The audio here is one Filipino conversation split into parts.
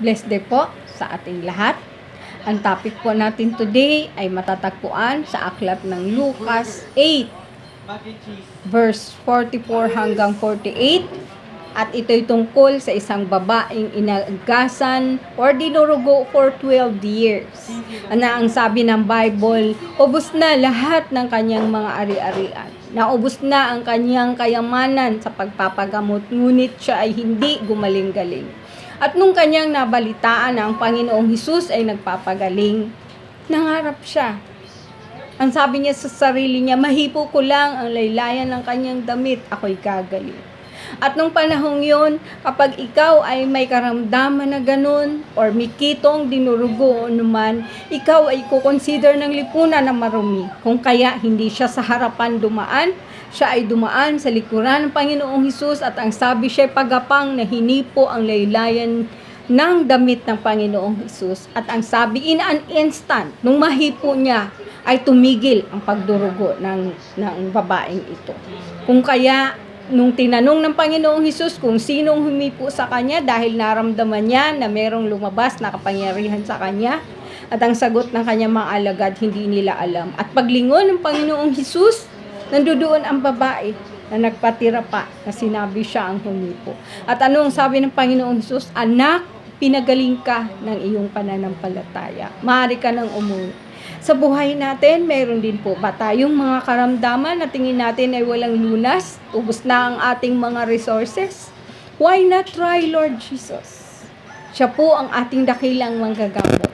Blessed day po sa ating lahat. Ang topic po natin today ay matatagpuan sa aklat ng Lucas 8, verse 44 hanggang 48. At ito'y tungkol sa isang babaeng inagasan or dinurugo for 12 years. Ang sabi ng Bible, ubos na lahat ng kanyang mga ari-arian. Naubos na ang kanyang kayamanan sa pagpapagamot, ngunit siya ay hindi gumaling-galing. At nung kanyang nabalitaan na ang Panginoong Hesus ay nagpapagaling, nangarap siya. Ang sabi niya sa sarili niya, mahipo ko lang ang laylayan ng kanyang damit, ako'y gagaling. At nung panahong yun, kapag ikaw ay may karamdaman na ganun, or may kitong dinurugo o naman, ikaw ay kukonsider ng lipunan na marumi. Kung kaya hindi siya sa harapan dumaan, siya ay dumaan sa likuran ng Panginoong Hesus at ang sabi siya ay pagapang na hinipo ang laylayan ng damit ng Panginoong Hesus. At ang sabi, in an instant, nung mahipo niya, ay tumigil ang pagdurugo ng babaeng ito. Kung kaya, nung tinanong ng Panginoong Hesus kung sinong humipo sa kanya dahil naramdaman niya na merong lumabas na kapangyarihan sa kanya, at ang sagot ng kanyang mga alagad, hindi nila alam. At paglingon ng Panginoong Hesus, nandoon ang babae na nagpatira pa na sinabi siya ang humipo. At ano ang sabi ng Panginoong Hesus? Anak, pinagaling ka ng iyong pananampalataya. Maaari ka nang umuwi. Sa buhay natin, mayroon din po ba tayong mga karamdaman na tingin natin ay walang lunas? Ubos na ang ating mga resources? Why not try Lord Jesus? Siya po ang ating dakilang manggagamot.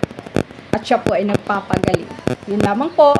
At siya po ay nagpapagaling. Yun lamang po.